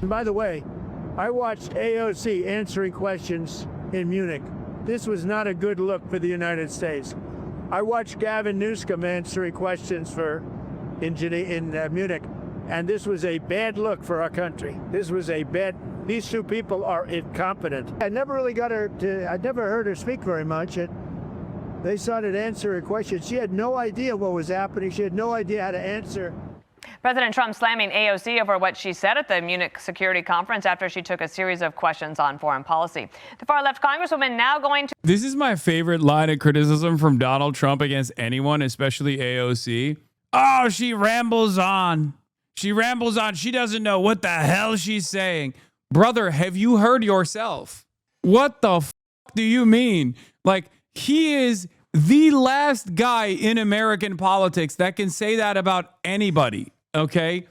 And by the way, I watched AOC answering questions in Munich. This was not a good look for the United States. I watched Gavin Newsom answering questions in Munich, and this was a bad look for our country. These two people are incompetent. I never heard her speak very much. They started answering questions. She had no idea what was happening. She had no idea how to answer. President Trump slamming AOC over what she said at the Munich Security Conference after she took a series of questions on foreign policy. The far-left congresswoman now going to... This is my favorite line of criticism from Donald Trump against anyone, especially AOC. Oh, she rambles on. She rambles on. She doesn't know what the hell she's saying. Brother, have you heard yourself? What the f*** do you mean? Like, he is the last guy in American politics that can say that about anybody, okay?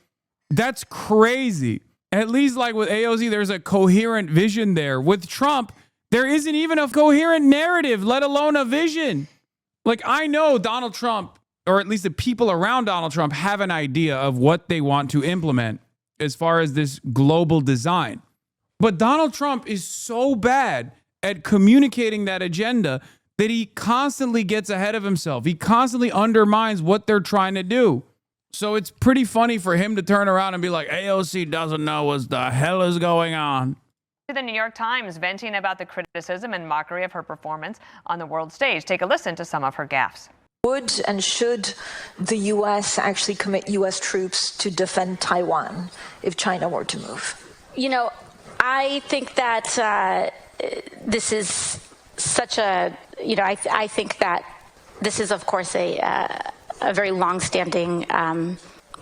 That's crazy. At least like with AOC, there's a coherent vision there. With Trump, there isn't even a coherent narrative, let alone a vision. Like, I know Donald Trump, or at least the people around Donald Trump, have an idea of what they want to implement as far as this global design. But Donald Trump is so bad at communicating that agenda that he constantly gets ahead of himself. He constantly undermines what they're trying to do. So it's pretty funny for him to turn around and be like, AOC doesn't know what the hell is going on. The New York Times venting about the criticism and mockery of her performance on the world stage. Take a listen to some of her gaffes. Would and should the U.S. actually commit U.S. troops to defend Taiwan if China were to move? You know, I think that this is such a, you know, I think that this is, of course, a very longstanding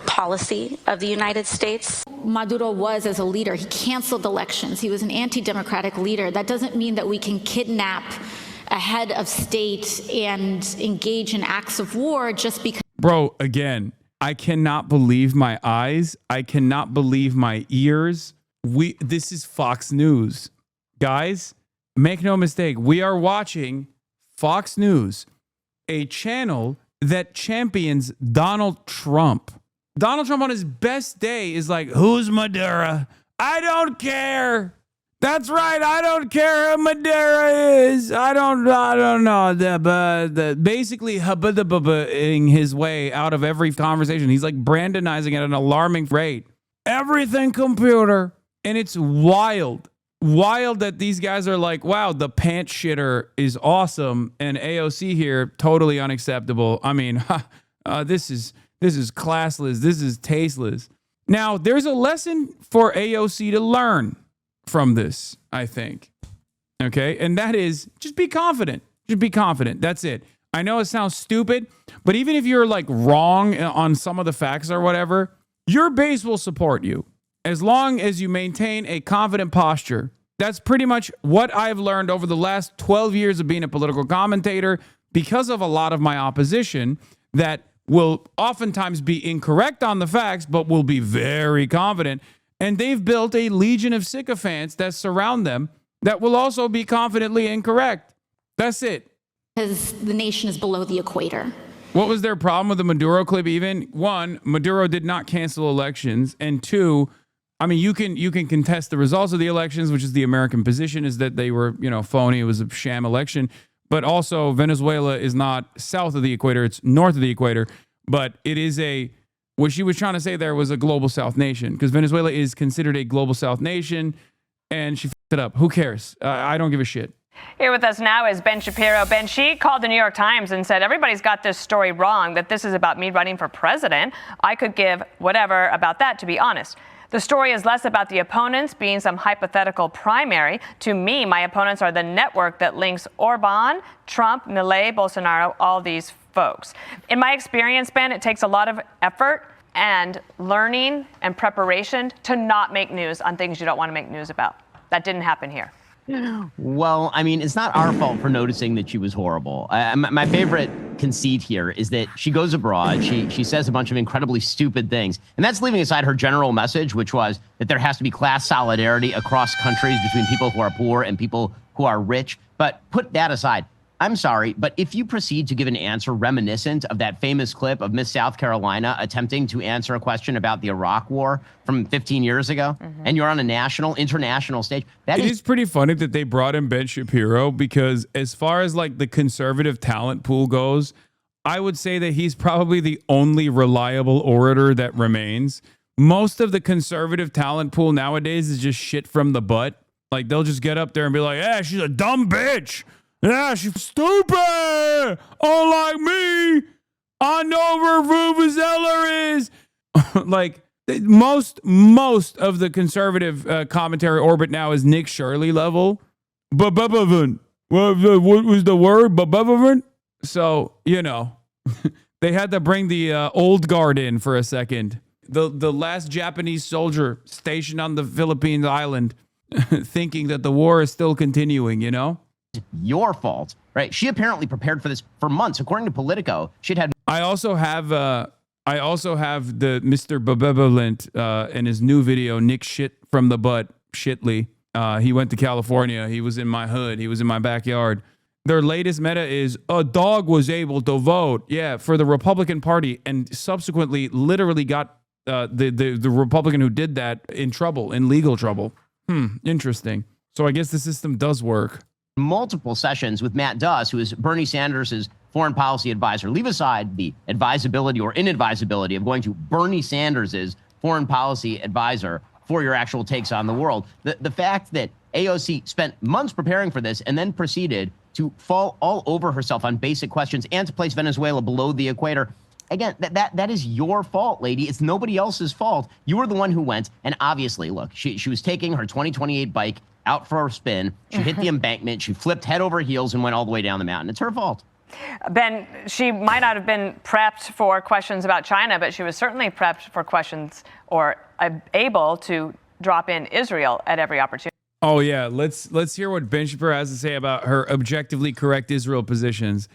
policy of the United States. Maduro was, as a leader, he canceled elections. He was an anti-democratic leader. That doesn't mean that we can kidnap a head of state and engage in acts of war just because. Bro, again, I cannot believe my eyes. I cannot believe my ears. This is Fox News. Guys, make no mistake. We are watching Fox News, a channel that champions Donald Trump. Donald Trump on his best day is like, who's Maduro? I don't care. That's right. I don't care who Maduro is. I don't know. Basically, ing his way out of every conversation. He's like Brandonizing at an alarming rate. Everything computer. And it's wild that these guys are like, wow, the pants shitter is awesome. And AOC here, totally unacceptable. I mean, this is classless. This is tasteless. Now, there's a lesson for AOC to learn from this, I think. Okay. And that is just be confident. Just be confident. That's it. I know it sounds stupid, but even if you're like wrong on some of the facts or whatever, your base will support you as long as you maintain a confident posture. That's pretty much what I've learned over the last 12 years of being a political commentator because of a lot of my opposition that will oftentimes be incorrect on the facts, but will be very confident. And they've built a legion of sycophants that surround them that will also be confidently incorrect. That's it. Because the nation is below the equator. What was their problem with the Maduro clip? Even one, Maduro did not cancel elections. And two, I mean, you can contest the results of the elections, which is the American position, is that they were, phony. It was a sham election. But also, Venezuela is not south of the equator. It's north of the equator. But it is what she was trying to say there was a global south nation, because Venezuela is considered a global south nation, and she f***ed it up. Who cares? I don't give a shit. Here with us now is Ben Shapiro. Ben, she called the New York Times and said, everybody's got this story wrong, that this is about me running for president. I could give whatever about that, to be honest. The story is less about the opponents being some hypothetical primary. To me, my opponents are the network that links Orban, Trump, Milei, Bolsonaro, all these folks. In my experience, Ben, it takes a lot of effort and learning and preparation to not make news on things you don't want to make news about. That didn't happen here. Well, I mean, it's not our fault for noticing that she was horrible. My favorite conceit here is that she goes abroad. She says a bunch of incredibly stupid things. And that's leaving aside her general message, which was that there has to be class solidarity across countries between people who are poor and people who are rich. But put that aside. I'm sorry, but if you proceed to give an answer reminiscent of that famous clip of Miss South Carolina attempting to answer a question about the Iraq War from 15 years ago, and you're on a international stage, It is pretty funny that they brought in Ben Shapiro, because as far as like the conservative talent pool goes, I would say that he's probably the only reliable orator that remains. Most of the conservative talent pool nowadays is just shit from the butt. Like, they'll just get up there and be like, yeah, she's a dumb bitch. Yeah, she's stupid. Unlike me, I know where Vuvuzela is. Like, most of the conservative commentary orbit now is Nick Shirley level. What was the word? So, you know, they had to bring the old guard in for a second. The last Japanese soldier stationed on the Philippines island thinking that the war is still continuing, you know? Your fault, right? She apparently prepared for this for months. According to Politico, she'd had. I also have the Mr. Benevolent in his new video, Nick Shit from the Butt, Shitley. He went to California. He was in my hood. He was in my backyard. Their latest meta is a dog was able to vote, for the Republican Party, and subsequently literally got the Republican who did that in legal trouble. Interesting. So I guess the system does work. Multiple sessions with Matt Duss, who is Bernie Sanders' foreign policy advisor. Leave aside the advisability or inadvisability of going to Bernie Sanders' foreign policy advisor for your actual takes on the world. The fact that AOC spent months preparing for this and then proceeded to fall all over herself on basic questions and to place Venezuela below the equator. Again, that is your fault, lady. It's nobody else's fault. You were the one who went. And obviously, look, she was taking her 2028 bike out for a spin. She hit the embankment. She flipped head over heels and went all the way down the mountain. It's her fault. Ben, she might not have been prepped for questions about China, but she was certainly prepped for questions or able to drop in Israel at every opportunity. Oh, yeah. Let's hear what Ben Shapiro has to say about her objectively correct Israel positions.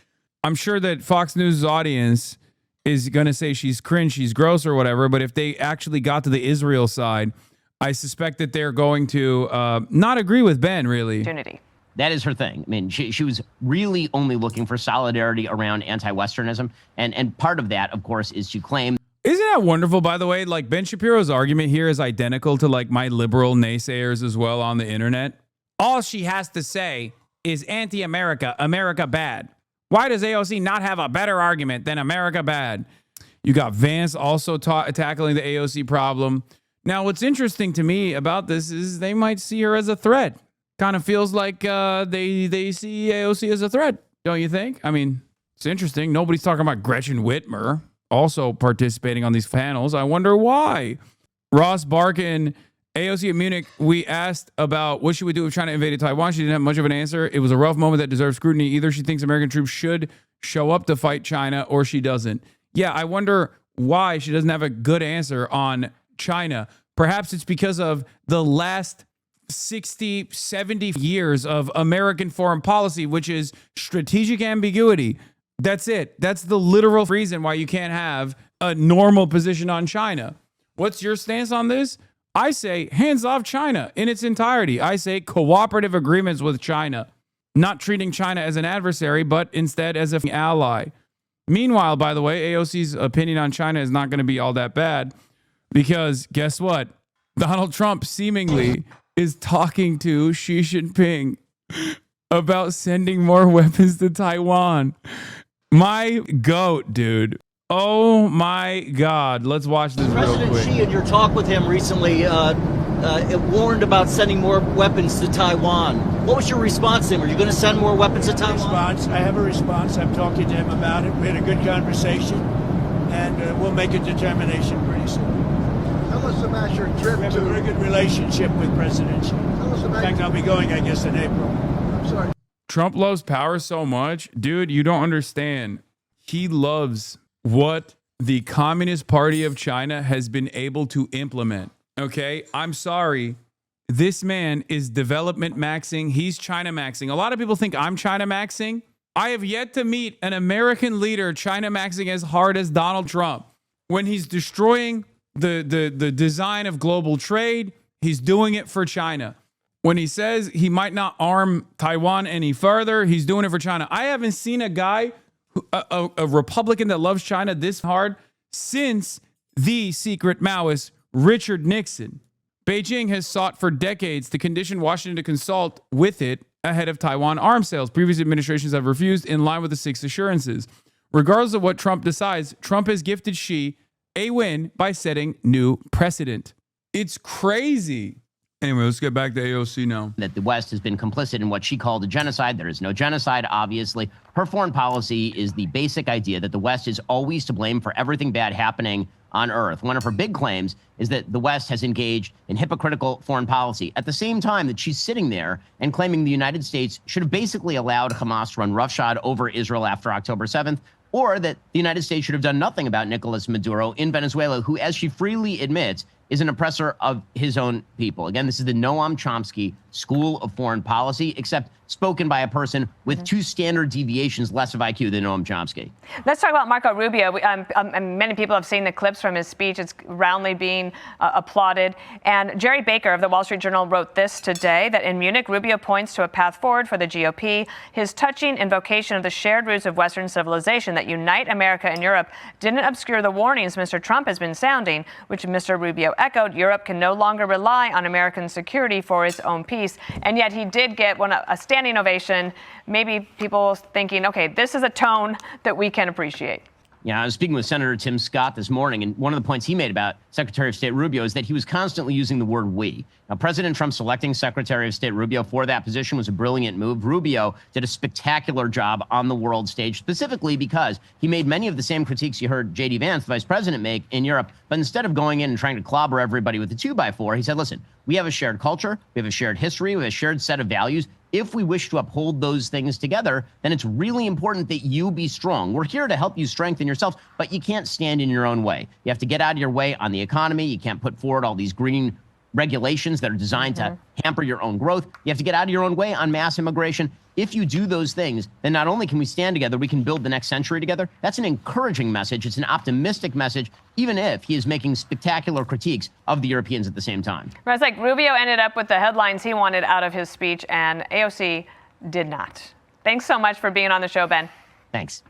I'm sure that Fox News' audience is going to say she's cringe, she's gross or whatever, but if they actually got to the Israel side, I suspect that they're going to not agree with Ben, really. That is her thing. I mean, she was really only looking for solidarity around anti-Westernism. And part of that, of course, is to claim. Isn't that wonderful, by the way? Like, Ben Shapiro's argument here is identical to, like, my liberal naysayers as well on the internet. All she has to say is anti-America, America bad. Why does AOC not have a better argument than America bad? You got Vance also tackling the AOC problem. Now, what's interesting to me about this is they might see her as a threat. Kind of feels like they see AOC as a threat, don't you think? I mean, it's interesting. Nobody's talking about Gretchen Whitmer also participating on these panels. I wonder why. Ross Barkin, AOC at Munich, we asked about what should we do if China invaded Taiwan. She didn't have much of an answer. It was a rough moment that deserves scrutiny. Either she thinks American troops should show up to fight China or she doesn't. Yeah, I wonder why she doesn't have a good answer on China. Perhaps it's because of the last 60, 70 years of American foreign policy, which is strategic ambiguity. That's it. That's the literal reason why you can't have a normal position on China. What's your stance on this? I say hands off China in its entirety. I say cooperative agreements with China, not treating China as an adversary, but instead as an ally. Meanwhile, by the way, AOC's opinion on China is not going to be all that bad because guess what? Donald Trump seemingly is talking to Xi Jinping about sending more weapons to Taiwan. My goat, dude. Oh my God. Let's watch this real quick. President Xi, in your talk with him recently, it warned about sending more weapons to Taiwan. What was your response to him? Are you going to send more weapons to Taiwan? I have a response. I'm talking to him about it. We had a good conversation, and we'll make a determination pretty soon. Tell us about your trip. We have a very good relationship with President Xi. In fact, I'll be going, I guess, in April. I'm sorry. Trump loves power so much. Dude, you don't understand. He loves what the Communist Party of China has been able to implement. Okay? I'm sorry. This man is development maxing. He's China maxing. A lot of people think I'm China maxing. I have yet to meet an American leader China maxing as hard as Donald Trump. When he's destroying the design of global trade, he's doing it for China. when he says he might not arm Taiwan any further, he's doing it for China. I haven't seen a guy, a Republican that loves China this hard since the secret Maoist Richard Nixon. Beijing has sought for decades to condition Washington to consult with it ahead of Taiwan arms sales. Previous administrations have refused, in line with the six assurances. Regardless of what Trump decides, Trump has gifted Xi a win by setting new precedent. It's crazy. Anyway, let's get back to AOC now. That the West has been complicit in what she called a genocide. There is no genocide, obviously. Her foreign policy is the basic idea that the West is always to blame for everything bad happening on Earth. One of her big claims is that the West has engaged in hypocritical foreign policy at the same time that she's sitting there and claiming the United States should have basically allowed Hamas to run roughshod over Israel after October 7th, or that the United States should have done nothing about Nicolas Maduro in Venezuela, who, as she freely admits, is an oppressor of his own people. Again, this is the Noam Chomsky School of Foreign Policy, except spoken by a person with two standard deviations less of IQ than Noam Chomsky. Let's talk about Marco Rubio. Many people have seen the clips from his speech. It's roundly being applauded. And Jerry Baker of the Wall Street Journal wrote this today, that in Munich, Rubio points to a path forward for the GOP. His touching invocation of the shared roots of Western civilization that unite America and Europe didn't obscure the warnings Mr. Trump has been sounding, which Mr. Rubio echoed. Europe can no longer rely on American security for its own peace. And yet he did get a standing ovation. Maybe people thinking, okay, this is a tone that we can appreciate. Yeah, I was speaking with Senator Tim Scott this morning, and one of the points he made about Secretary of State Rubio is that he was constantly using the word we. Now, President Trump selecting Secretary of State Rubio for that position was a brilliant move. Rubio did a spectacular job on the world stage, specifically because he made many of the same critiques you heard J.D. Vance, the vice president, make in Europe. But instead of going in and trying to clobber everybody with a 2x4, he said, listen, we have a shared culture, we have a shared history, we have a shared set of values. If we wish to uphold those things together, then it's really important that you be strong. We're here to help you strengthen yourselves, but you can't stand in your own way. You have to get out of your way on the economy. You can't put forward all these green regulations that are designed to hamper your own growth. You have to get out of your own way on mass immigration. If you do those things, then not only can we stand together, we can build the next century together. That's an encouraging message. It's an optimistic message, even if he is making spectacular critiques of the Europeans at the same time. It's like Rubio ended up with the headlines he wanted out of his speech, and AOC did not. Thanks so much for being on the show, Ben. Thanks.